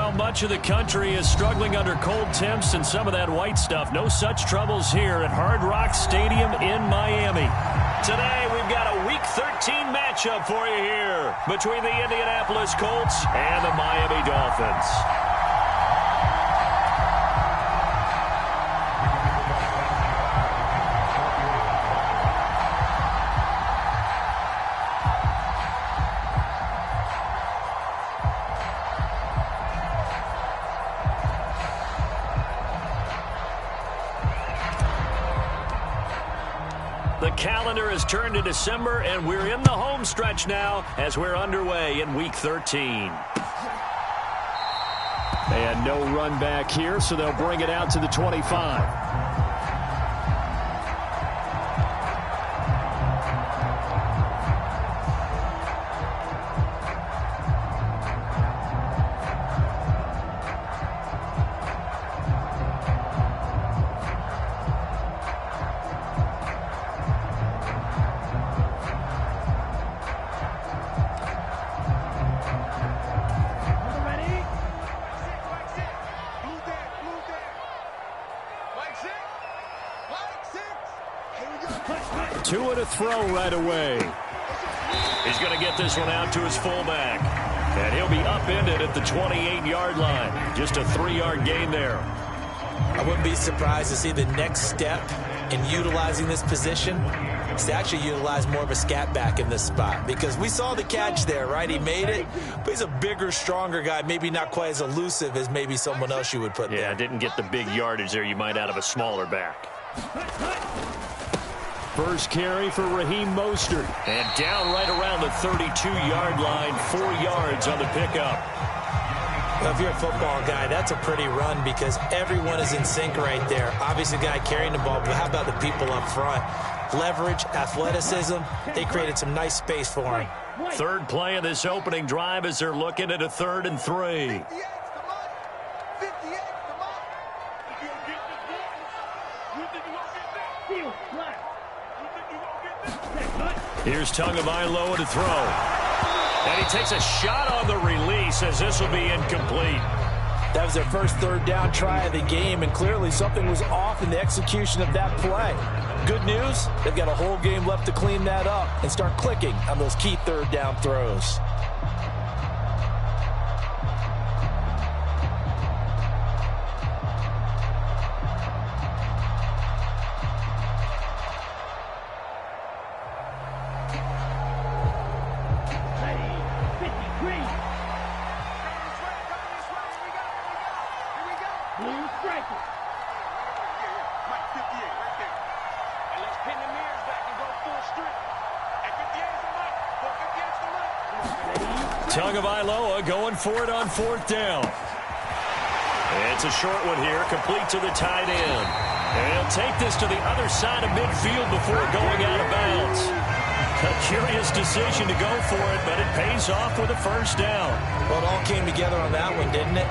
Well, much of the country is struggling under cold temps and some of that white stuff. No such troubles here at Hard Rock Stadium in Miami. Today, we've got a Week 13 matchup for you here between the Indianapolis Colts and the Miami Dolphins. The calendar has turned to December, and we're in the home stretch now as we're underway in Week 13. And no run back here, so they'll bring it out to the 25. Tua to throw right away. He's going to get this one out to his fullback. And he'll be upended at the 28-yard line. Just a 3-yard gain there. I wouldn't be surprised to see the next step in utilizing this position is to actually utilize more of a scat back in this spot. Because we saw the catch there, right? He made it, but he's a bigger, stronger guy, maybe not quite as elusive as maybe someone else you would put there. Yeah, didn't get the big yardage there you might out of a smaller back. First carry for Raheem Mostert. And down right around the 32-yard line, 4 yards on the pickup. Well, if you're a football guy, that's a pretty run because everyone is in sync right there. Obviously, the guy carrying the ball, but how about the people up front? Leverage, athleticism, they created some nice space for him. Third play of this opening drive as they're looking at a 3rd and 3. Here's Tagovailoa to throw. And he takes a shot on the release as this will be incomplete. That was their first 3rd down try of the game, and clearly something was off in the execution of that play. Good news, they've got a whole game left to clean that up and start clicking on those key 3rd down throws. Tagovailoa going for it on 4th down. It's a short one here, complete to the tight end. And he'll take this to the other side of midfield before going out of bounds. A curious decision to go for it, but it pays off with a 1st down. Well, it all came together on that one, didn't it?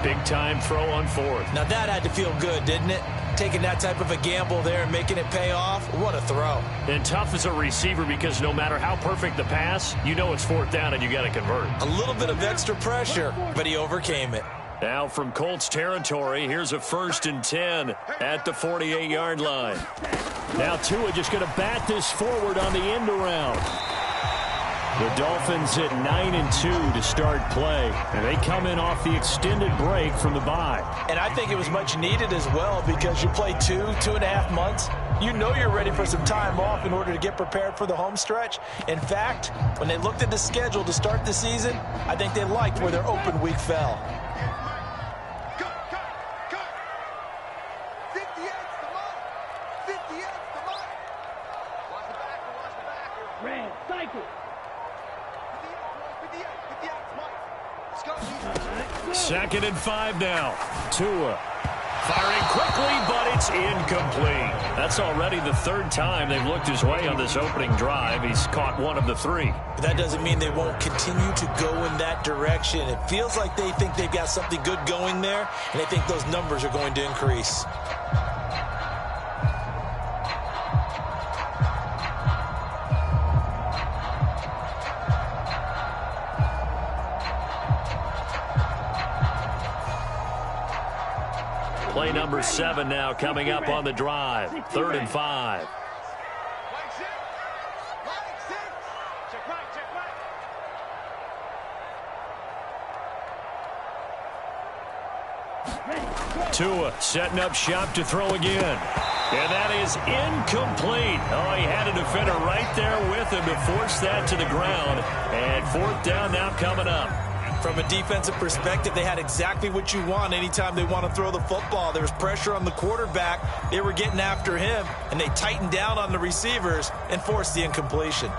Big time throw on 4th. Now that had to feel good, didn't it? Taking that type of a gamble there and making it pay off. What a throw. And tough as a receiver because no matter how perfect the pass, you know it's 4th down and you got to convert. A little bit of extra pressure, but he overcame it. Now from Colts territory, here's a 1st and 10 at the 48-yard line. Now Tua just going to bat this forward on the end around. The Dolphins at 9-2 to start play, and they come in off the extended break from the bye. And I think it was much needed as well because you play 2.5 months. You know you're ready for some time off in order to get prepared for the home stretch. In fact, when they looked at the schedule to start the season, I think they liked where their open week fell. Second and 5 now. Tua firing quickly, but it's incomplete. That's already the 3rd time they've looked his way on this opening drive. He's caught 1 of the 3. But that doesn't mean they won't continue to go in that direction. It feels like they think they've got something good going there, and they think those numbers are going to increase. Play number 7 now coming up on the drive. 3rd and 5. Tua setting up shop to throw again. And that is incomplete. Oh, he had a defender right there with him to force that to the ground. And 4th down now coming up. From a defensive perspective, they had exactly what you want anytime they want to throw the football. There was pressure on the quarterback. They were getting after him, and they tightened down on the receivers and forced the incompletion.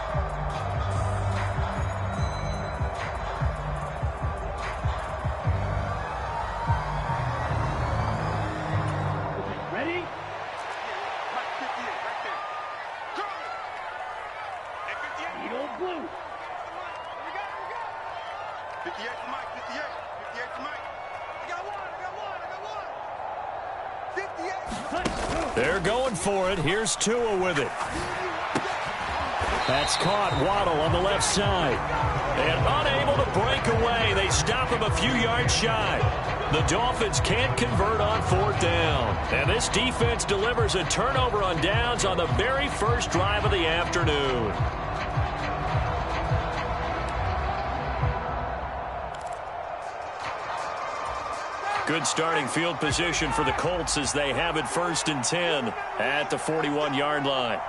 They're going for it. Here's Tua with it. That's caught. Waddle on the left side. And unable to break away. They stop him a few yards shy. The Dolphins can't convert on 4th down. And this defense delivers a turnover on downs on the very first drive of the afternoon. Good starting field position for the Colts as they have it 1st and 10 at the 41-yard line.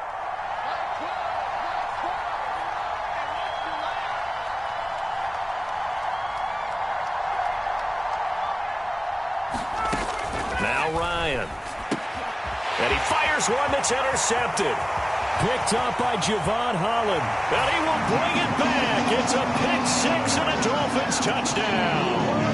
Now Ryan. And he fires one that's intercepted. Picked up by Javon Holland. And he will bring it back. It's a pick 6 and a Dolphins touchdown.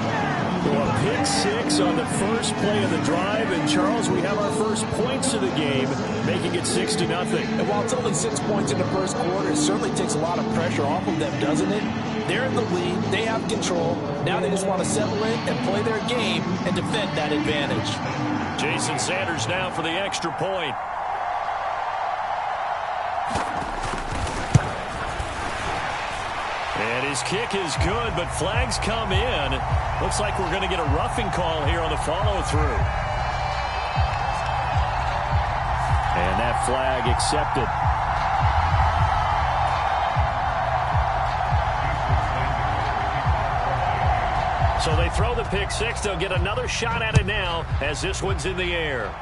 A pick 6 on the first play of the drive. And, Charles, we have our first points of the game, making it 6-0. And while it's only 6 points in the first quarter, it certainly takes a lot of pressure off of them, doesn't it? They're in the lead. They have control. Now they just want to settle in and play their game and defend that advantage. Jason Sanders now for the extra point. And his kick is good, but flags come in. Looks like we're going to get a roughing call here on the follow-through. And that flag accepted. So they throw the pick 6. They'll get another shot at it now as this one's in the air.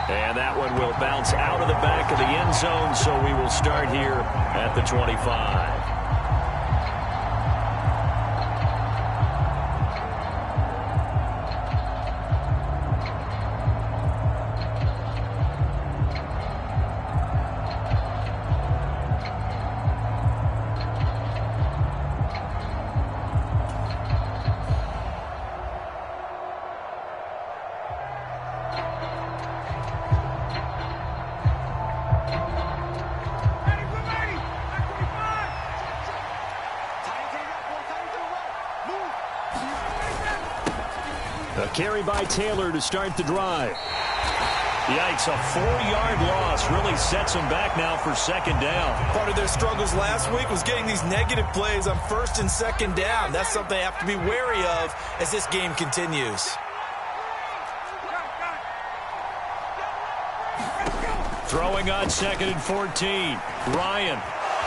And that one will bounce out of the back of the end zone, so we will start here at the 25. A carry by Taylor to start the drive. Yikes, a 4-yard loss really sets them back now for 2nd down. Part of their struggles last week was getting these negative plays on 1st and 2nd down. That's something they have to be wary of as this game continues. Throwing on 2nd and 14. Ryan.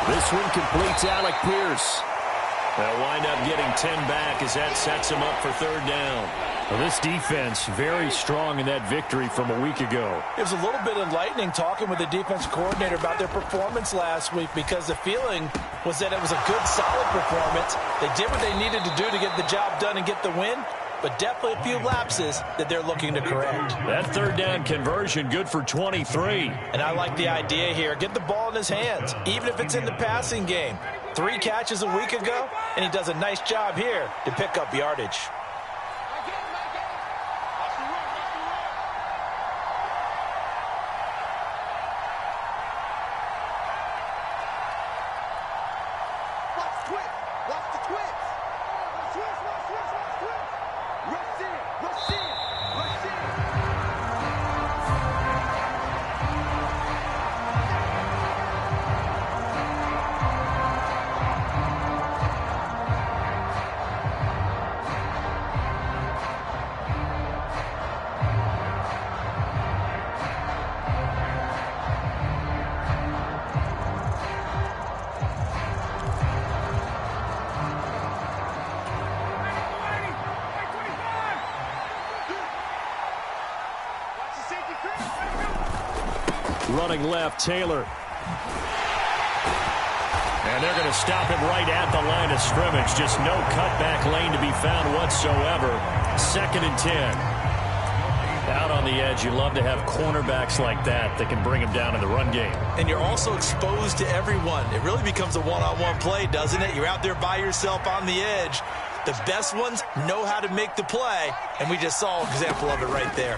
This one completes Alec Pierce. They'll wind up getting 10 back as that sets them up for 3rd down. Well, this defense very strong in that victory from a week ago. It was a little bit enlightening talking with the defense coordinator about their performance last week because the feeling was that it was a good, solid performance. They did what they needed to do to get the job done and get the win, but definitely a few lapses that they're looking to correct. That 3rd down conversion good for 23. And I like the idea here. Get the ball in his hands, even if it's in the passing game. 3 catches a week ago, and he does a nice job here to pick up yardage. Running left, Taylor. And they're going to stop him right at the line of scrimmage. Just no cutback lane to be found whatsoever. 2nd and 10. Out on the edge, you love to have cornerbacks like that can bring him down in the run game. And you're also exposed to everyone. It really becomes a one-on-one play, doesn't it? You're out there by yourself on the edge. The best ones know how to make the play, and we just saw an example of it right there.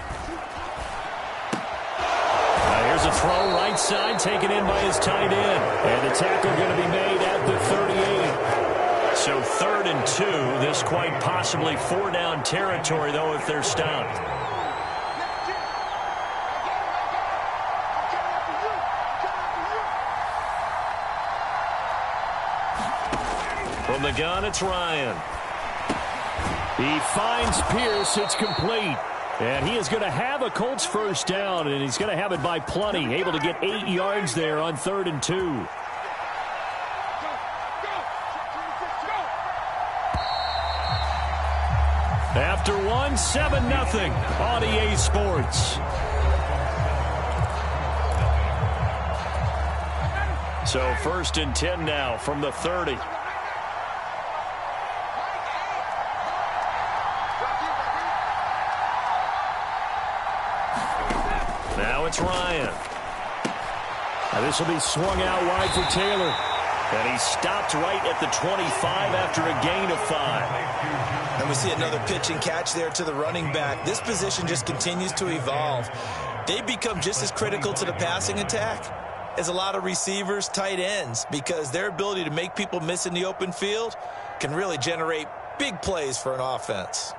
Here's a throw right side, taken in by his tight end. And the tackle going to be made at the 38. So 3rd and 2. This quite possibly 4-down territory, though, if they're stopped. From the gun, it's Ryan. He finds Pierce. It's complete. And he is going to have a Colts 1st down, and he's going to have it by plenty. Able to get 8 yards there on 3rd and 2. After 1, 7-0 on EA Sports. So 1st and 10 now from the 30. Now it's Ryan. Now this will be swung out wide for Taylor. And he stopped right at the 25 after a gain of 5. And we see another pitch and catch there to the running back. This position just continues to evolve. They become just as critical to the passing attack as a lot of receivers, tight ends, because their ability to make people miss in the open field can really generate big plays for an offense.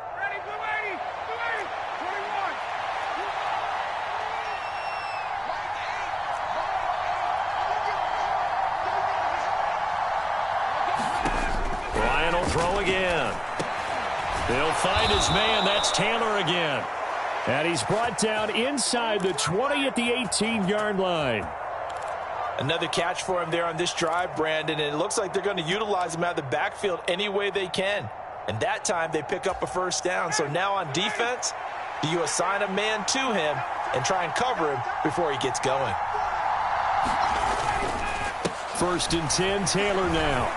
Ryan will throw again. He'll find his man. That's Taylor again. And he's brought down inside the 20 at the 18-yard line. Another catch for him there on this drive, Brandon, and it looks like they're going to utilize him out of the backfield any way they can. And that time they pick up a 1st down. So now on defense, do you assign a man to him and try and cover him before he gets going? 1st and 10, Taylor now.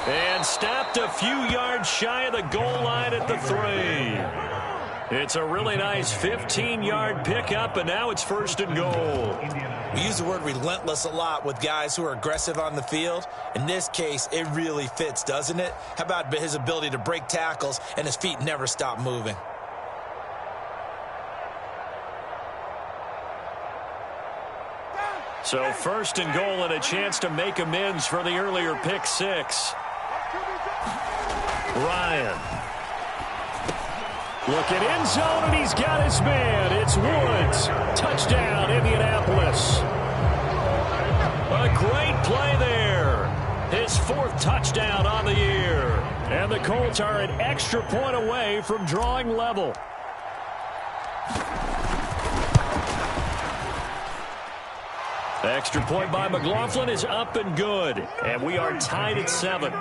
And stopped a few yards shy of the goal line at the 3. It's a really nice 15-yard pickup, and now it's 1st and goal. We use the word relentless a lot with guys who are aggressive on the field. In this case, it really fits, doesn't it? How about his ability to break tackles and his feet never stop moving? So 1st and goal and a chance to make amends for the earlier pick 6. Ryan. Look at end zone, and he's got his man. It's Woods. Touchdown, Indianapolis. A great play there. His 4th touchdown on the year. And the Colts are an extra point away from drawing level. The extra point by McLaughlin is up and good. And we are tied at 7.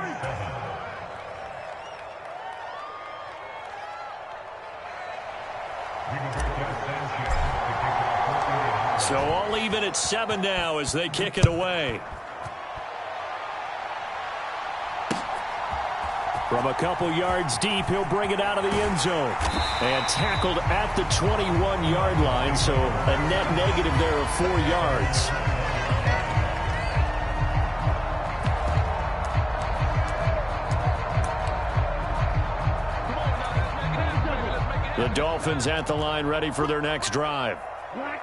So all even at 7 now as they kick it away. From a couple yards deep, he'll bring it out of the end zone. And tackled at the 21-yard line, so a net negative there of 4 yards. The Dolphins at the line, ready for their next drive.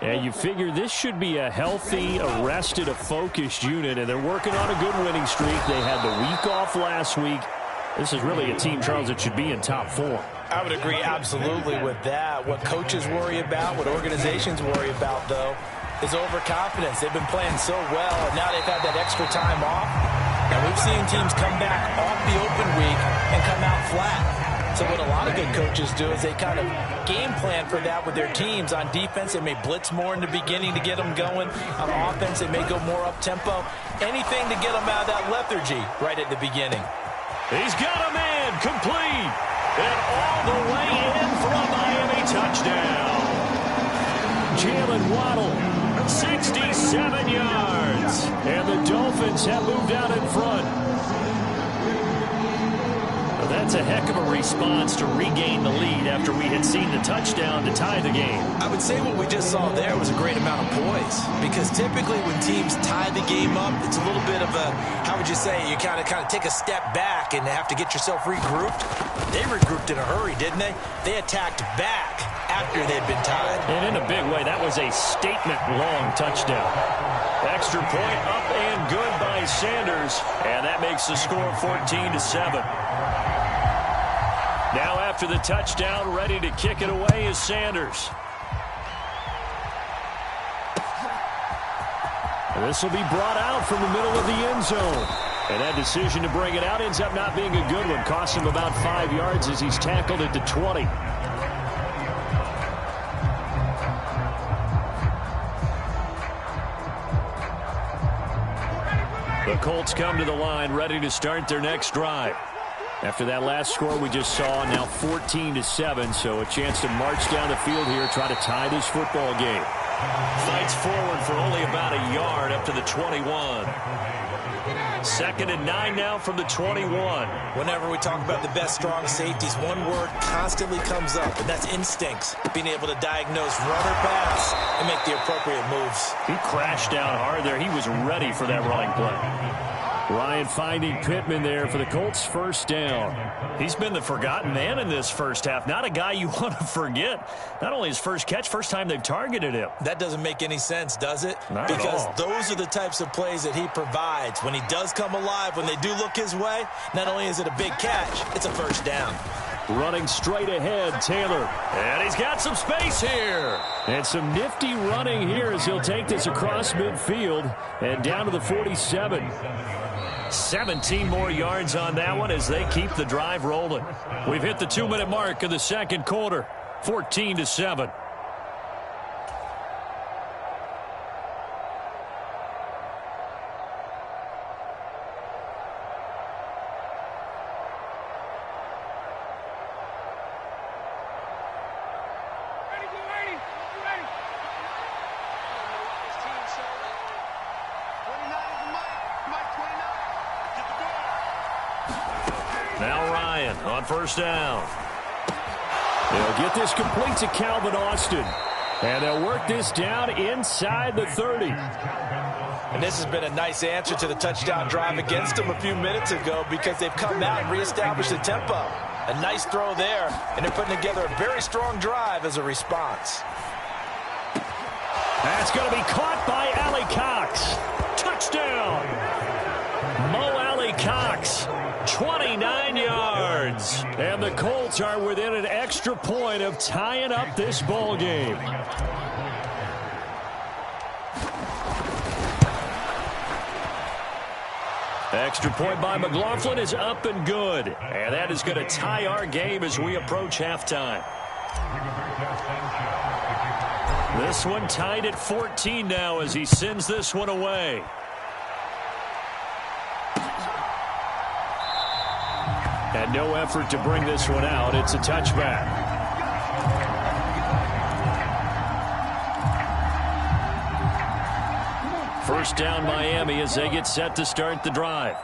And you figure this should be a healthy, arrested, a focused unit, and they're working on a good winning streak. They had the week off last week. This is really a team, Charles, that should be in top form. I would agree absolutely with that. What coaches worry about, what organizations worry about, though, is overconfidence. They've been playing so well, and now they've had that extra time off. And we've seen teams come back off the open week and come out flat. So what a lot of good coaches do is they kind of game plan for that with their teams. On defense, they may blitz more in the beginning to get them going. On offense, they may go more up-tempo. Anything to get them out of that lethargy right at the beginning. He's got a man, complete, and all the way in for a Miami touchdown. Jalen Waddle, 67 yards. And the Dolphins have moved out in front. That's a heck of a response to regain the lead after we had seen the touchdown to tie the game. I would say what we just saw there was a great amount of poise, because typically when teams tie the game up, it's a little bit of a, how would you say, you kind of take a step back and have to get yourself regrouped. They regrouped in a hurry, didn't they? They attacked back after they'd been tied. And in a big way, that was a statement-long touchdown. Extra point up and good by Sanders, and that makes the score 14-7. Now after the touchdown, ready to kick it away is Sanders. This will be brought out from the middle of the end zone. And that decision to bring it out ends up not being a good one. Costs him about 5 yards as he's tackled it to 20. The Colts come to the line, ready to start their next drive. After that last score we just saw, now 14-7, so a chance to march down the field here, try to tie this football game. Fights forward for only about a yard up to the 21. 2nd and 9 now from the 21. Whenever we talk about the best strong safeties, one word constantly comes up, and that's instincts. Being able to diagnose run or pass and make the appropriate moves. He crashed down hard there. He was ready for that running play. Ryan finding Pittman there for the Colts' first down. He's been the forgotten man in this first half. Not a guy you want to forget. Not only his first catch, first time they've targeted him. That doesn't make any sense, does it? Not because at all. Those are the types of plays that he provides. When he does come alive, when they do look his way, not only is it a big catch, it's a first down. Running straight ahead, Taylor. And he's got some space here. And some nifty running here as he'll take this across midfield and down to the 47. 17 more yards on that one as they keep the drive rolling. We've hit the 2-minute mark of the second quarter. 14-7. Now Ryan on first down. They'll get this complete to Calvin Austin. And they'll work this down inside the 30. And this has been a nice answer to the touchdown drive against them a few minutes ago, because they've come out and reestablished the tempo. A nice throw there, and they're putting together a very strong drive as a response. That's going to be caught by Alley Cox. Touchdown. Mo Alley Cox. 29 yards. And the Colts are within an extra point of tying up this ball game. Extra point by McLaughlin is up and good. And that is going to tie our game as we approach halftime. This one tied at 14 now as he sends this one away. And no effort to bring this one out. It's a touchback. First down Miami as they get set to start the drive.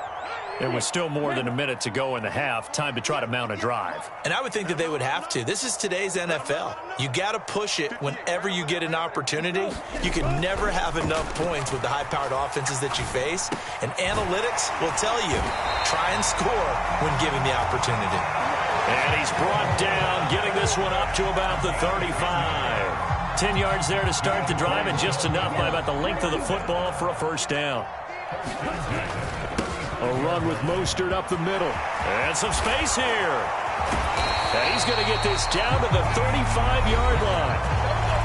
There was still more than a minute to go in the half. Time to try to mount a drive. And I would think that they would have to. This is today's NFL. You got to push it whenever you get an opportunity. You can never have enough points with the high-powered offenses that you face. And analytics will tell you, try and score when given the opportunity. And he's brought down, getting this one up to about the 35. 10 yards there to start the drive, and just enough by about the length of the football for a first down. A run with Mostert up the middle. And some space here. And he's going to get this down to the 35-yard line.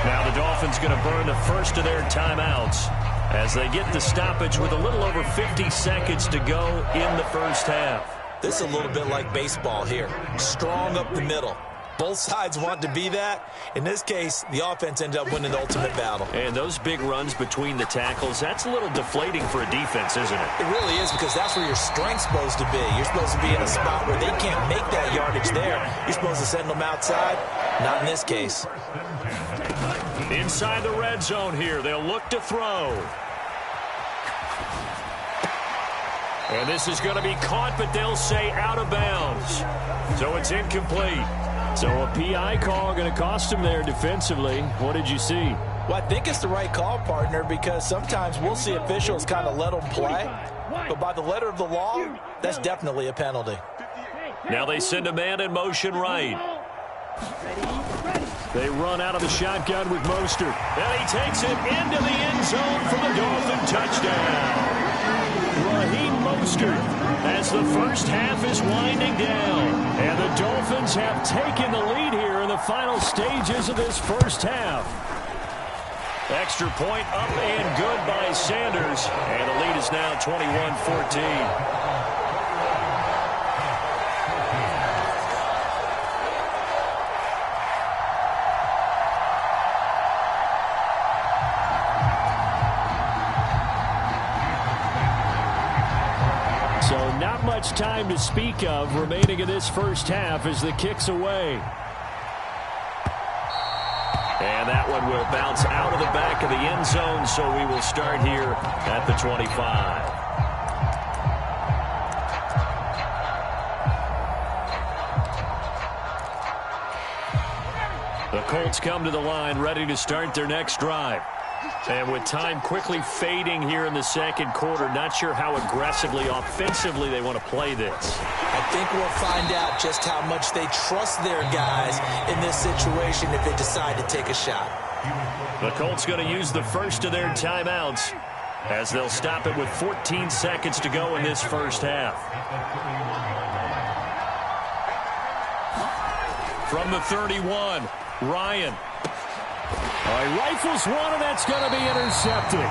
Now the Dolphins going to burn the first of their timeouts as they get the stoppage with a little over 50 seconds to go in the first half. This is a little bit like baseball here. Strong up the middle. Both sides want to be that. In this case, the offense ended up winning the ultimate battle. And those big runs between the tackles, that's a little deflating for a defense, isn't it? It really is, because that's where your strength's supposed to be. You're supposed to be in a spot where they can't make that yardage there. You're supposed to send them outside. Not in this case. Inside the red zone here, they'll look to throw. And this is going to be caught, but they'll say out of bounds. So it's incomplete. So a PI call going to cost him there defensively. What did you see? Well, I think it's the right call, partner, because sometimes we'll see officials kind of let them play. But by the letter of the law, that's definitely a penalty. Now they send a man in motion right. They run out of the shotgun with Mostert. And he takes it into the end zone for the Dolphin touchdown. Raheem Mostert as the first half is winding down. And the Dolphins have taken the lead here in the final stages of this first half. Extra point up and good by Sanders. And the lead is now 21-14. Much time to speak of remaining in this first half as the kick's away. And that one will bounce out of the back of the end zone, so we will start here at the 25. The Colts come to the line ready to start their next drive. And with time quickly fading here in the second quarter, not sure how aggressively, offensively they want to play this. I think we'll find out just how much they trust their guys in this situation if they decide to take a shot. The Colts going to use the first of their timeouts as they'll stop it with 14 seconds to go in this first half. From the 31, Ryan. He rifles one, and that's going to be intercepted.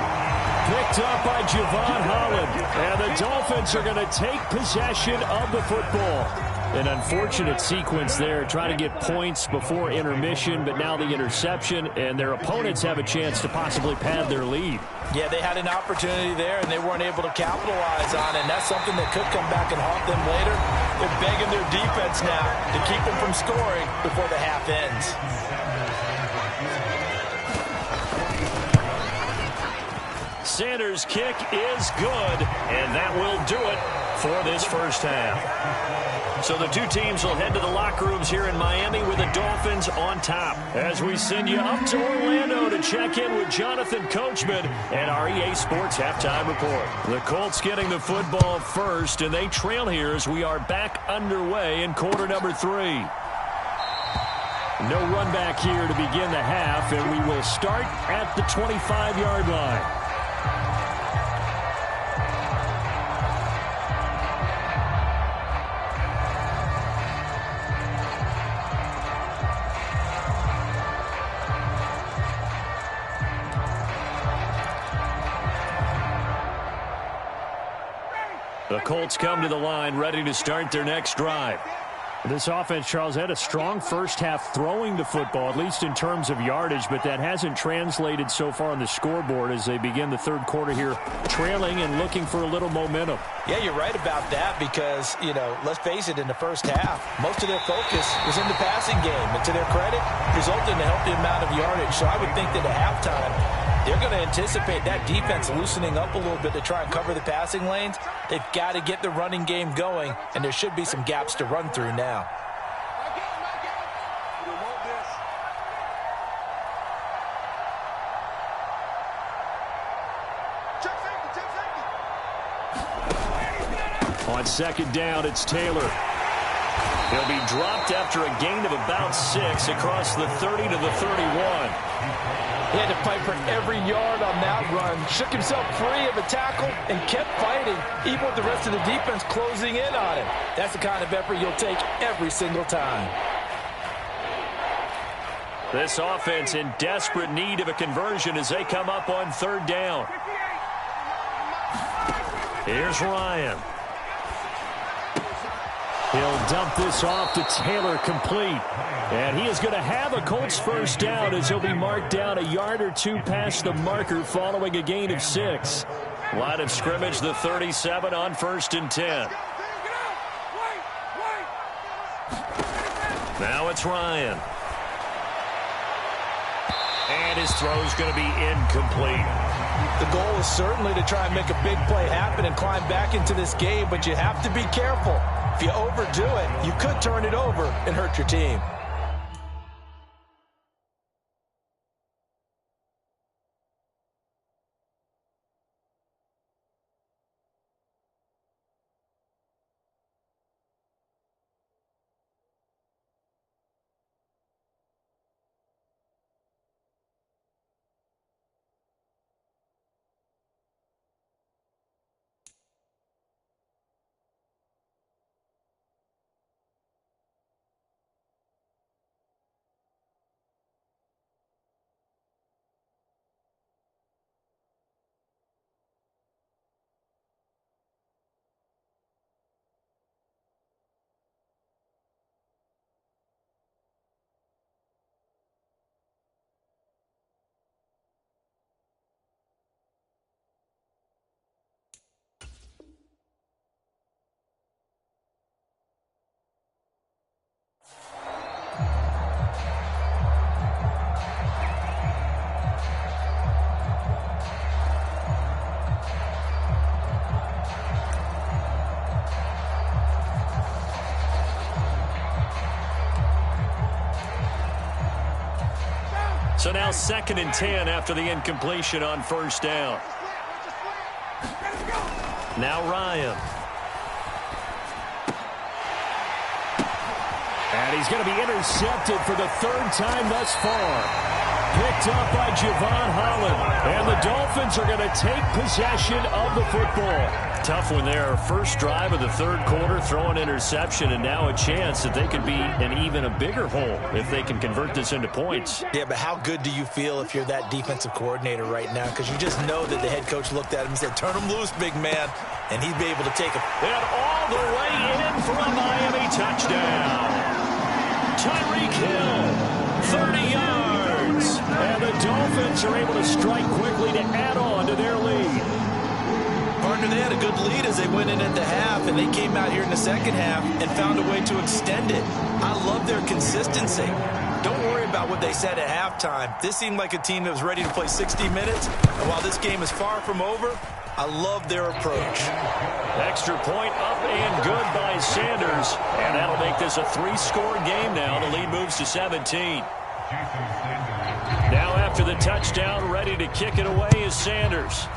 Picked up by Javon Holland. And the Dolphins are going to take possession of the football. An unfortunate sequence there, trying to get points before intermission, but now the interception, and their opponents have a chance to possibly pad their lead. Yeah, they had an opportunity there, and they weren't able to capitalize on it, and that's something that could come back and haunt them later. They're begging their defense now to keep them from scoring before the half ends. Sanders' kick is good, and that will do it for this first half. So the two teams will head to the locker rooms here in Miami with the Dolphins on top. As we send you up to Orlando to check in with Jonathan Coachman and our EA Sports Halftime Report. The Colts getting the football first, and they trail here as we are back underway in quarter number 3. No run back here to begin the half, and we will start at the 25-yard line. The Colts come to the line ready to start their next drive. This offense, Charles, had a strong first half throwing the football, at least in terms of yardage, but that hasn't translated so far on the scoreboard as they begin the third quarter here, trailing and looking for a little momentum. Yeah, you're right about that because, let's face it, in the first half, most of their focus was in the passing game. And to their credit, resulted in a healthy amount of yardage. So I would think that at halftime, they're going to anticipate that defense loosening up a little bit to try and cover the passing lanes. They've got to get the running game going, and there should be some gaps to run through now. On second down, it's Taylor. He'll be dropped after a gain of about 6 across the 30 to the 31. He had to fight for every yard on that run. Shook himself free of a tackle and kept fighting, even with the rest of the defense closing in on him. That's the kind of effort you'll take every single time. This offense in desperate need of a conversion as they come up on third down. Here's Ryan. He'll dump this off to Taylor, complete. And he is going to have a Colts first down as he'll be marked down a yard or two past the marker following a gain of 6. Line of scrimmage, the 37 on 1st and 10. Now it's Ryan. And his throw's going to be incomplete. The goal is certainly to try and make a big play happen and climb back into this game, but you have to be careful. If you overdo it, you could turn it over and hurt your team. So now 2nd and 10 after the incompletion on 1st down. Now Ryan. And he's going to be intercepted for the 3rd time thus far. Picked up by Javon Holland. And the Dolphins are going to take possession of the football. Tough one there. First drive of the 3rd quarter, throw an interception, and now a chance that they could be in even a bigger hole if they can convert this into points. Yeah, but how good do you feel if you're that defensive coordinator right now? Because you just know that the head coach looked at him and said, turn him loose, big man. And he'd be able to take him. And all the way in for a Miami touchdown. Tyreek Hill, 30 yards. And the Dolphins are able to strike quickly to add on to their lead. Partner, they had a good lead as they went in at the half, and they came out here in the 2nd half and found a way to extend it. I love their consistency. Don't worry about what they said at halftime. This seemed like a team that was ready to play 60 minutes, and while this game is far from over, I love their approach. Extra point up and good by Sanders, and that'll make this a 3-score game now. The lead moves to 17. Now after the touchdown, ready to kick it away is Sanders.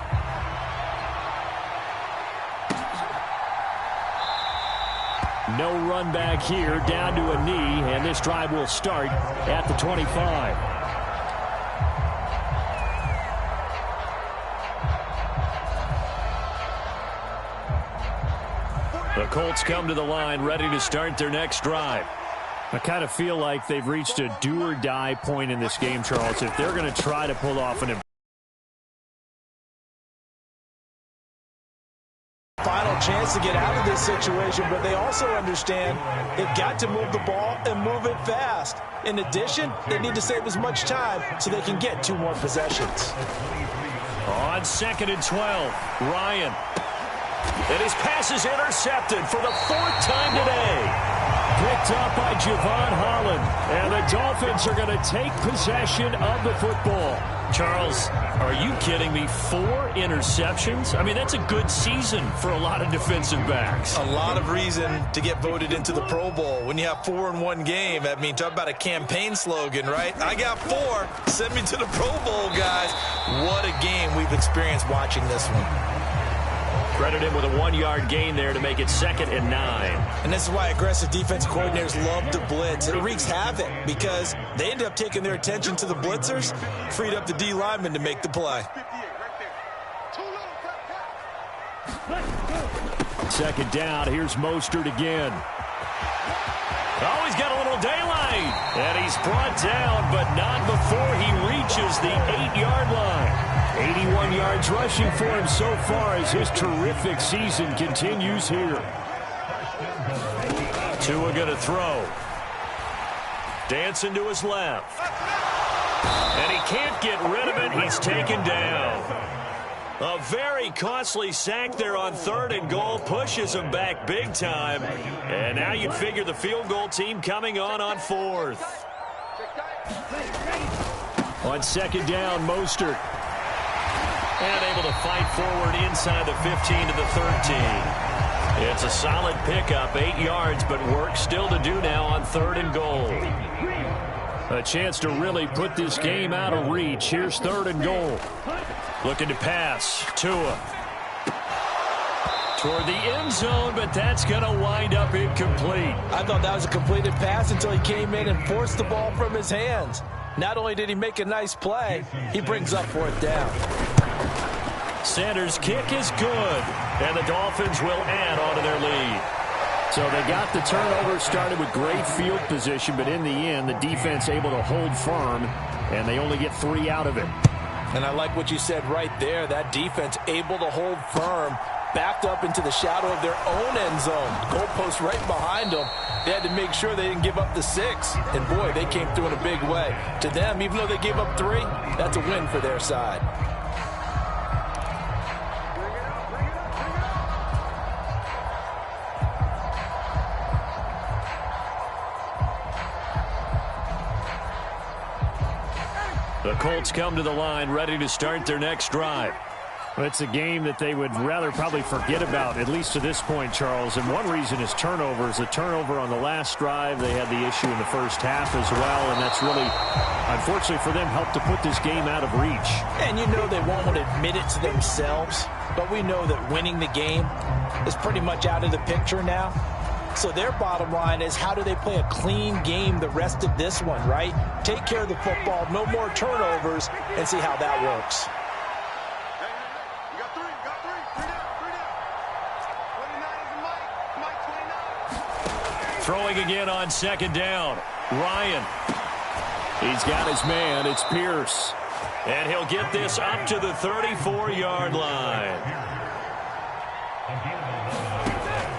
No run back here, down to a knee, and this drive will start at the 25. The Colts come to the line, ready to start their next drive. I kind of feel like they've reached a do-or-die point in this game, Charles. If they're going to try to pull off an final chance to get out of this situation, but they also understand they've got to move the ball and move it fast. In addition, they need to save as much time so they can get 2 more possessions. On 2nd and 12, Ryan. And his pass is intercepted for the 4th time today. Picked up by Javon Holland. And the Dolphins are going to take possession of the football. Charles, are you kidding me? 4 interceptions? I mean, that's a good season for a lot of defensive backs. A lot of reason to get voted into the Pro Bowl. When you have 4 in one game, I mean, talk about a campaign slogan, right? I got 4. Send me to the Pro Bowl, guys. What a game we've experienced watching this one. Credit him with a 1-yard gain there to make it 2nd and 9. And this is why aggressive defensive coordinators love to blitz. It wreaks havoc because they ended up taking their attention to the blitzers, freed up the D lineman to make the play. 2nd down. Here's Mostert again. Oh, he's got a little daylight. And he's brought down, but not before he reaches the 8-yard line. 81 yards rushing for him so far as his terrific season continues here. Tua going to throw. Dancing to his left. And he can't get rid of it. He's taken down. A very costly sack there on 3rd and goal. Pushes him back big time. And now you'd figure the field goal team coming on 4th. On 2nd down, Mostert. And able to fight forward inside the 15 to the 13. It's a solid pickup, 8 yards, but work still to do now on 3rd and goal. A chance to really put this game out of reach. Here's 3rd and goal. Looking to pass. Tua. Toward the end zone, but that's going to wind up incomplete. I thought that was a completed pass until he came in and forced the ball from his hands. Not only did he make a nice play, he brings up 4th down. Sanders' kick is good, and the Dolphins will add on to their lead. So they got the turnover started with great field position, but in the end, the defense able to hold firm, and they only get 3 out of it. And I like what you said right there. That defense able to hold firm, backed up into the shadow of their own end zone. Goalpost right behind them. They had to make sure they didn't give up the 6. And, boy, they came through in a big way. To them, even though they gave up 3, that's a win for their side. The Colts come to the line ready to start their next drive. Well, it's a game that they would rather probably forget about, at least to this point, Charles. And one reason is turnovers. A turnover on the last drive. They had the issue in the first half as well, and that's really, unfortunately for them, helped to put this game out of reach. And you know they won't want to admit it to themselves, but we know that winning the game is pretty much out of the picture now. So their bottom line is, how do they play a clean game the rest of this one, right? Take care of the football, no more turnovers, and see how that works. Throwing again on 2nd down. Ryan. He's got his man. It's Pierce. And he'll get this up to the 34-yard line.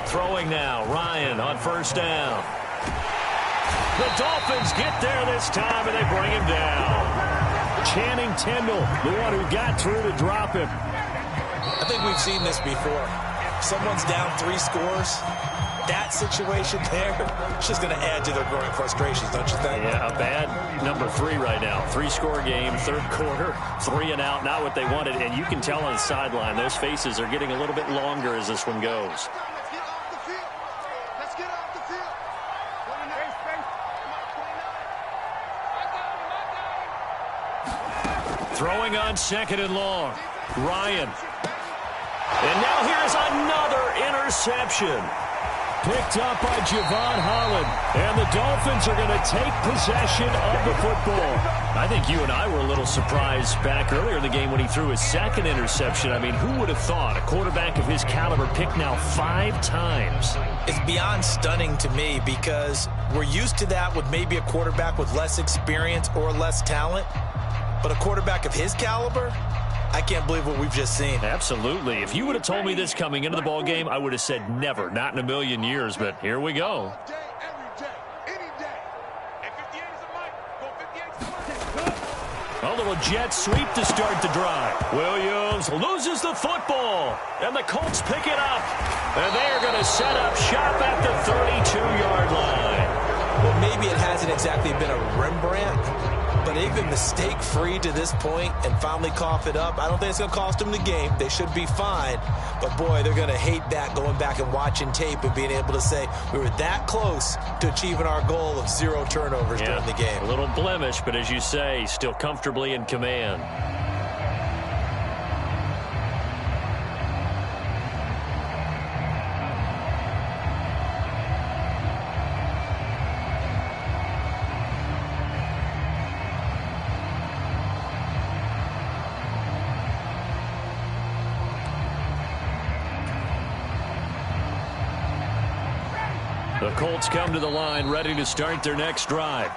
Throwing now. Ryan on 1st down. The Dolphins get there this time, and they bring him down. Channing Tindall, the one who got through to drop him. I think we've seen this before. Someone's down 3 scores. That situation there, it's just going to add to their growing frustrations, don't you think? Yeah, a bad number 3 right now. 3-score game, 3rd quarter, 3 and out, not what they wanted. And you can tell on the sideline, those faces are getting a little bit longer as this one goes. Throwing on 2nd and long. Ryan. And now here's another interception. Picked up by Javon Holland. And the Dolphins are going to take possession of the football. I think you and I were a little surprised back earlier in the game when he threw his 2nd interception. I mean, who would have thought a quarterback of his caliber picked now 5 times? It's beyond stunning to me, because we're used to that with maybe a quarterback with less experience or less talent. But a quarterback of his caliber, I can't believe what we've just seen. Absolutely. If you would have told me this coming into the ball game, I would have said never, not in a million years. But here we go. A little jet sweep to start the drive. Williams loses the football, and the Colts pick it up. And they are going to set up shop at the 32-yard line. Well, maybe it hasn't exactly been a Rembrandt, but they've been mistake-free to this point and finally cough it up. I don't think it's going to cost them the game. They should be fine. But, boy, they're going to hate that, going back and watching tape and being able to say we were that close to achieving our goal of 0 turnovers during the game. A little blemish, but as you say, still comfortably in command. The Colts come to the line ready to start their next drive.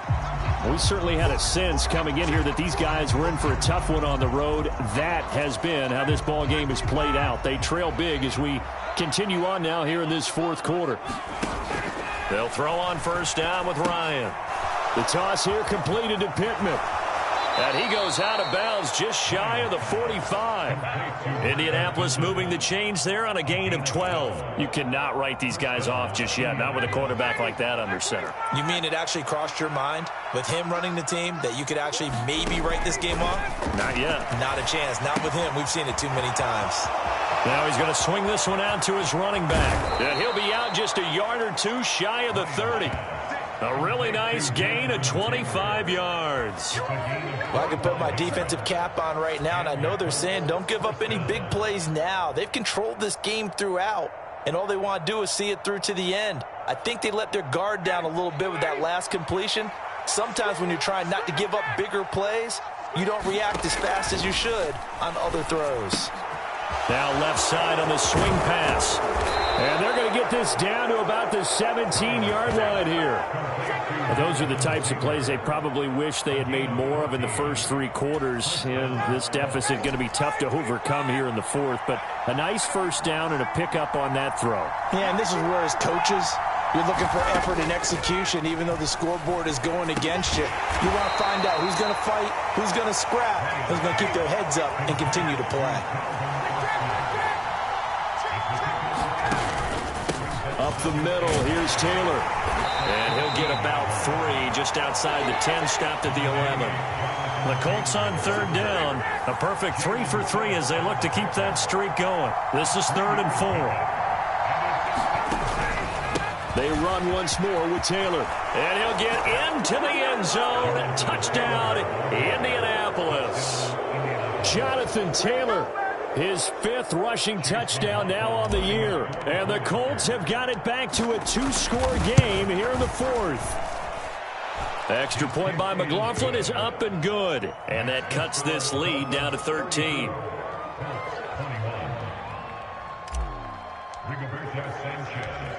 We certainly had a sense coming in here that these guys were in for a tough one on the road. That has been how this ball game has played out. They trail big as we continue on now here in this 4th quarter. They'll throw on first down with Ryan. The toss here completed to Pittman. And he goes out of bounds just shy of the 45. Indianapolis moving the chains there on a gain of 12. You cannot write these guys off just yet, not with a quarterback like that under center. You mean it actually crossed your mind with him running the team that you could actually maybe write this game off? Not yet. Not a chance. Not with him. We've seen it too many times. Now he's going to swing this one out to his running back. And he'll be out just a yard or two shy of the 30. A really nice gain of 25 yards. Well, I can put my defensive cap on right now, and I know they're saying don't give up any big plays now. They've controlled this game throughout, and all they want to do is see it through to the end. I think they let their guard down a little bit with that last completion. Sometimes when you're trying not to give up bigger plays, you don't react as fast as you should on other throws. Now left side on the swing pass. And they're going to get this down to about the 17-yard line here. Well, those are the types of plays they probably wish they had made more of in the first 3 quarters. And this deficit going to be tough to overcome here in the 4th. But a nice first down and a pickup on that throw. Yeah, and this is where as coaches, you're looking for effort and execution even though the scoreboard is going against you. You want to find out who's going to fight, who's going to scrap, who's going to keep their heads up and continue to play. Up the middle, here's Taylor. And he'll get about 3 just outside the 10, stopped at the 11. The Colts on 3rd down. A perfect 3 for 3 as they look to keep that streak going. This is 3rd and 4. They run once more with Taylor. And he'll get into the end zone. Touchdown, Indianapolis. Jonathan Taylor, his 5th rushing touchdown now on the year. And the Colts have got it back to a 2-score game here in the 4th. Extra point by McLaughlin is up and good. And that cuts this lead down to 13.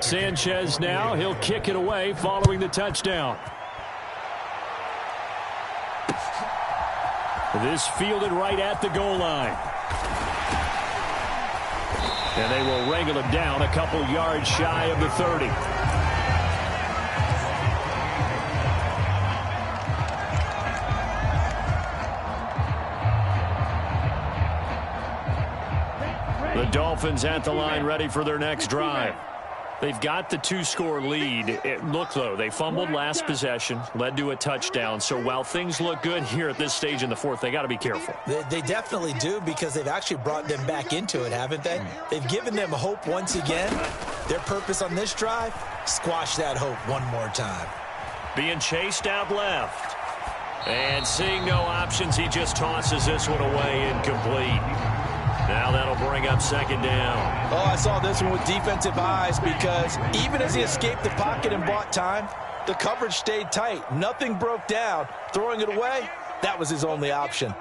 Sanchez now, he'll kick it away following the touchdown. This fielded right at the goal line. And they will wrangle him down a couple yards shy of the 30. The Dolphins at the line ready for their next drive. They've got the 2-score lead. Look, though, they fumbled last possession, led to a touchdown. So while things look good here at this stage in the 4th, they got to be careful. They definitely do because they've actually brought them back into it, haven't they? They've given them hope once again. Their purpose on this drive, squash that hope one more time. Being chased out left. And seeing no options, he just tosses this one away incomplete. Now that'll bring up 2nd down. Oh, I saw this one with defensive eyes because even as he escaped the pocket and bought time, the coverage stayed tight. Nothing broke down. Throwing it away, that was his only option.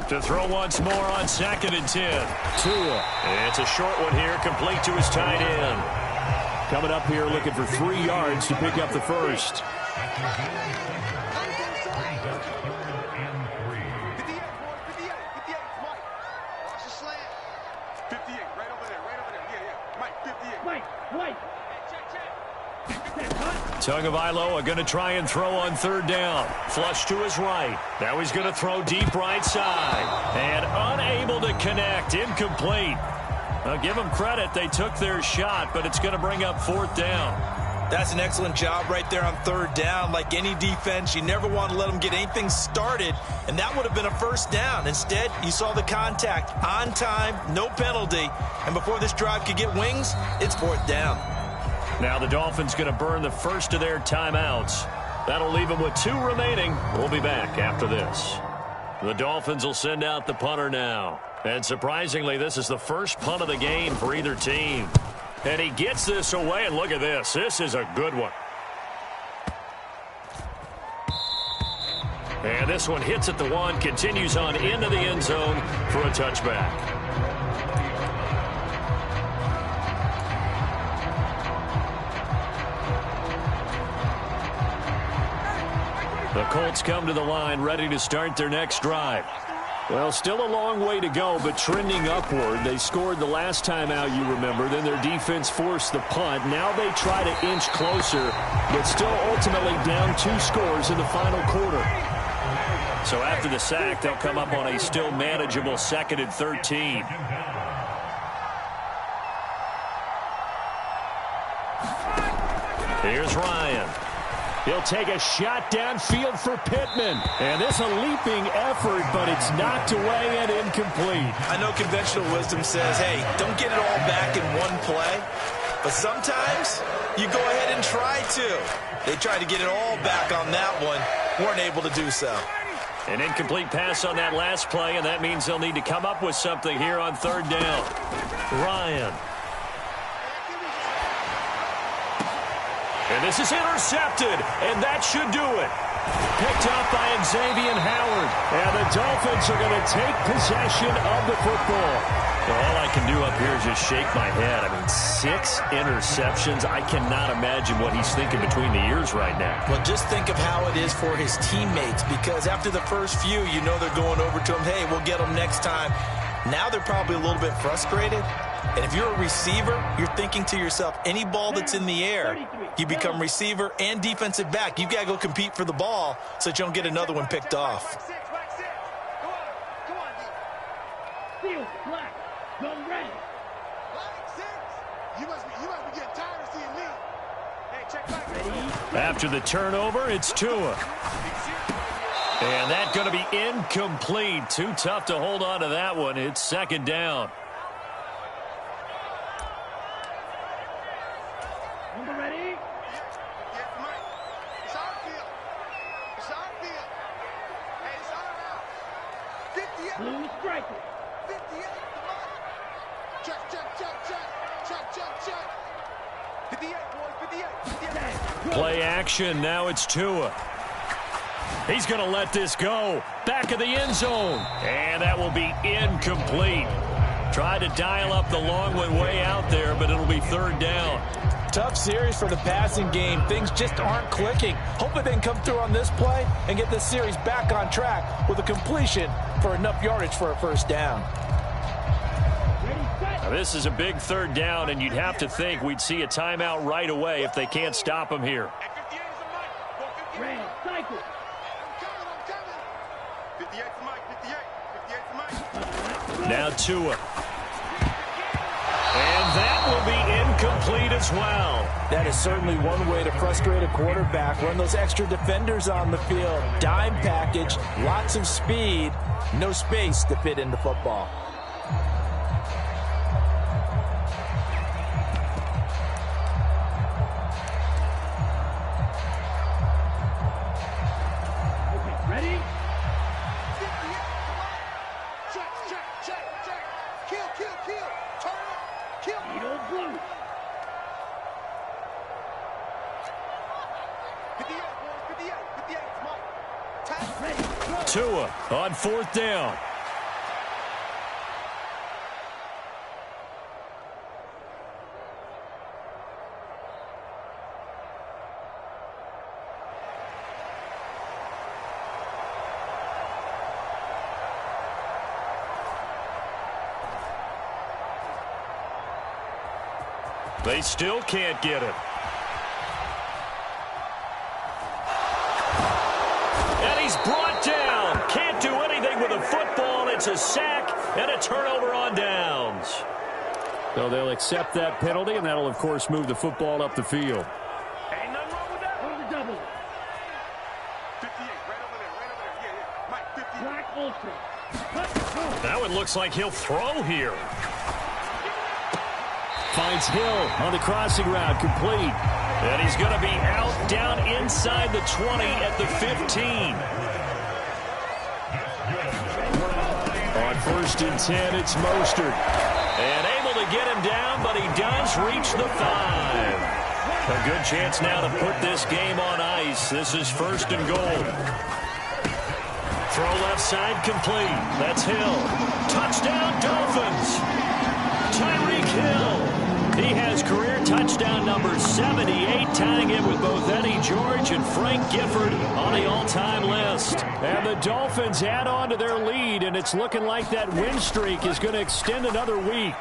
To throw once more on 2nd and 10. Tua. It's a short one here, complete to his tight end. Coming up here looking for 3 yards to pick up the first. Tagovailoa going to try and throw on 3rd down. Flush to his right. Now he's going to throw deep right side. And unable to connect. Incomplete. Now give them credit. They took their shot, but it's going to bring up 4th down. That's an excellent job right there on 3rd down. Like any defense, you never want to let them get anything started, and that would have been a 1st down. Instead, you saw the contact on time, no penalty, and before this drive could get wings, it's 4th down. Now the Dolphins going to burn the first of their timeouts. That'll leave them with 2 remaining. We'll be back after this. The Dolphins will send out the punter now. And surprisingly, this is the first punt of the game for either team. And he gets this away, and look at this. This is a good one. And this one hits at the 1, continues on into the end zone for a touchback. The Colts come to the line ready to start their next drive. Well, still a long way to go, but trending upward. They scored the last time out, you remember. Then their defense forced the punt. Now they try to inch closer, but still ultimately down 2 scores in the final quarter. So after the sack, they'll come up on a still manageable 2nd and 13. Here's Ryan. He'll take a shot downfield for Pittman. And this a leaping effort, but it's knocked away and incomplete. I know conventional wisdom says, hey, don't get it all back in one play. But sometimes you go ahead and try to. They tried to get it all back on that one. Weren't able to do so. An incomplete pass on that last play, and that means they'll need to come up with something here on 3rd down. Ryan. And this is intercepted, and that should do it. Picked up by Xavier Howard. And the Dolphins are going to take possession of the football. Well, all I can do up here is just shake my head. I mean, 6 interceptions. I cannot imagine what he's thinking between the ears right now. Well, just think of how it is for his teammates, because after the first few, you know they're going over to him, hey, we'll get them next time. Now they're probably a little bit frustrated. And if you're a receiver, you're thinking to yourself, any ball that's in the air, you become receiver and defensive back. You've got to go compete for the ball so that you don't get another one picked off. After the turnover, it's Tua. And that's going to be incomplete. Too tough to hold on to that one. It's 2nd down. Play action. Now it's Tua. He's going to let this go. Back of the end zone. And that will be incomplete. Tried to dial up the long one way out there, but it'll be 3rd down. Tough series for the passing game. Things just aren't clicking. Hopefully they can come through on this play and get this series back on track with a completion for enough yardage for a 1st down. Now, this is a big 3rd down, and you'd have to think we'd see a timeout right away if they can't stop him here. Now Tua. And that will be incomplete as well. That is certainly one way to frustrate a quarterback. Run those extra defenders on the field. Dime package, lots of speed, no space to fit into football. Tua on 4th down. They still can't get it. And he's brought down. Can't do anything with a football. It's a sack and a turnover on downs. So they'll accept that penalty, and that'll, of course, move the football up the field. Ain't nothing wrong with that. On the double. 58, right over there. Yeah. Mike, 58. Black Ultra. Now it looks like he'll throw here. Finds Hill on the crossing route, complete. And he's going to be out down inside the 20 at the 15. On 1st and 10, it's Mostert. And able to get him down, but he does reach the 5. A good chance now to put this game on ice. This is 1st and goal. Throw left side complete. That's Hill. Touchdown Dolphins. Tyreek Hill. He has career Touchdown number 78, tying it with both Eddie George and Frank Gifford on the all-time list. And the Dolphins add on to their lead, and it's looking like that win streak is going to extend another week.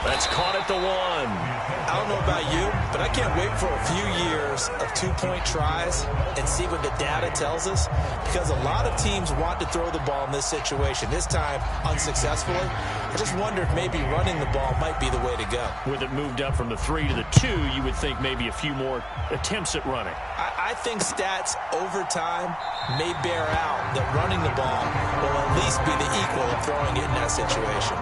That's caught at the 1. I don't know about you, but I can't wait for a few years of two-point tries and see what the data tells us, because a lot of teams want to throw the ball in this situation, this time unsuccessfully. I just wonder if maybe running the ball might be the way to go. With it moved up from the 3 to the 2, you would think maybe a few more attempts at running. I think stats over time may bear out that running the ball will at least be the equal of throwing it in that situation.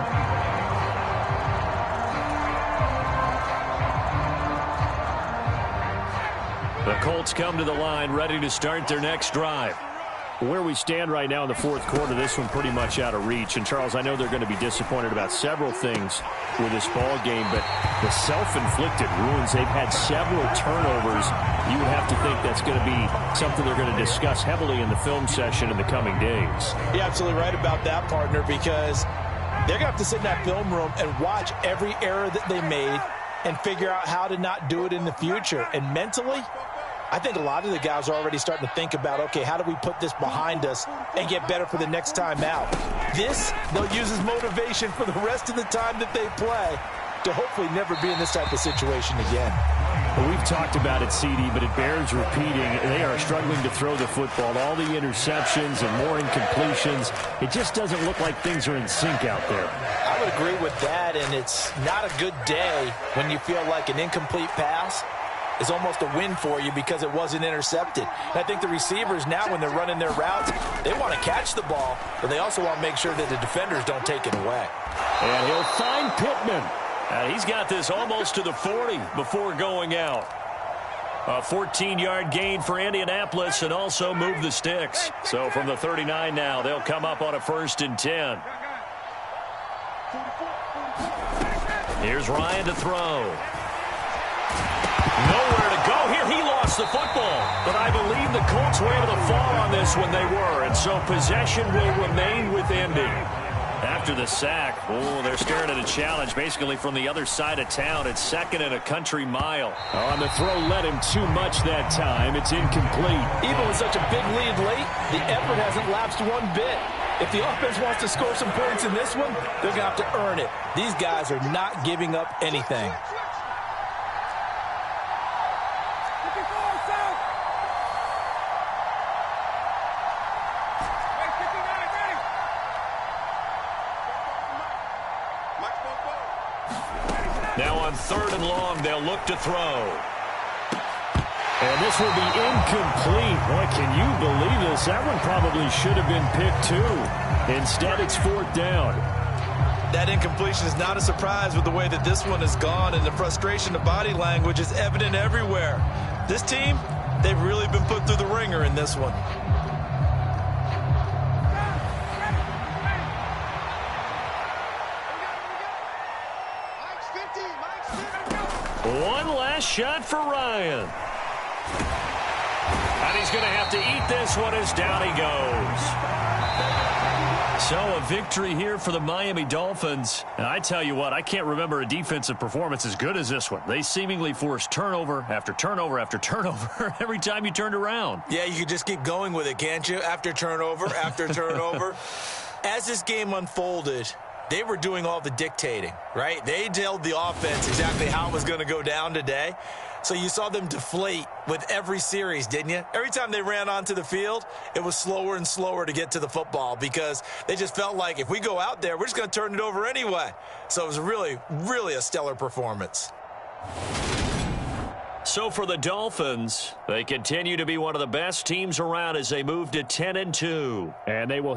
The Colts come to the line, ready to start their next drive. Where we stand right now in the fourth quarter, this one pretty much out of reach. And, Charles, I know they're going to be disappointed about several things with this ball game, but the self-inflicted ruins, they've had several turnovers. You would have to think that's going to be something they're going to discuss heavily in the film session in the coming days. You're absolutely right about that, partner, because they're going to have to sit in that film room and watch every error that they made and figure out how to not do it in the future. And mentally, I think a lot of the guys are already starting to think about, okay, how do we put this behind us and get better for the next time out? This, they'll use as motivation for the rest of the time that they play to hopefully never be in this type of situation again. Well, we've talked about it, CD, but it bears repeating. They are struggling to throw the football. All the interceptions and more incompletions. It just doesn't look like things are in sync out there. I would agree with that, and it's not a good day when you feel like an incomplete pass is almost a win for you because it wasn't intercepted. And I think the receivers now, when they're running their routes, they want to catch the ball, but they also want to make sure that the defenders don't take it away. And he'll find Pittman. And he's got this almost to the 40 before going out. A 14-yard gain for Indianapolis and also move the sticks. So from the 39 now, they'll come up on a 1st and 10. Here's Ryan to throw. Nowhere to go here. He lost the football. But I believe the Colts were able to fall on this when they were. And so possession will remain with Indy. After the sack, they're staring at a challenge basically from the other side of town. It's 2nd and a country mile. On the throw led him too much that time. It's incomplete. Even with such a big lead late, the effort hasn't lapsed one bit. If the offense wants to score some points in this one, they're going to have to earn it. These guys are not giving up anything. Now on 3rd and long, they'll look to throw. And this will be incomplete. Boy, can you believe this? That one probably should have been picked too. Instead, it's 4th down. That incompletion is not a surprise with the way that this one has gone, and the frustration of body language is evident everywhere. This team, they've really been put through the ringer in this one. One last shot for Ryan. And he's going to have to eat this one as down he goes. So a victory here for the Miami Dolphins. And I tell you what, I can't remember a defensive performance as good as this one. They seemingly forced turnover after turnover after turnover every time you turned around. Yeah, you could just keep going with it, can't you? After turnover, after turnover. As this game unfolded, they were doing all the dictating, right? They told the offense exactly how it was going to go down today. So you saw them deflate with every series, didn't you? Every time they ran onto the field, it was slower and slower to get to the football because they just felt like if we go out there, we're just going to turn it over anyway. So it was really, really a stellar performance. So for the Dolphins, they continue to be one of the best teams around as they move to 10-2. And they will hit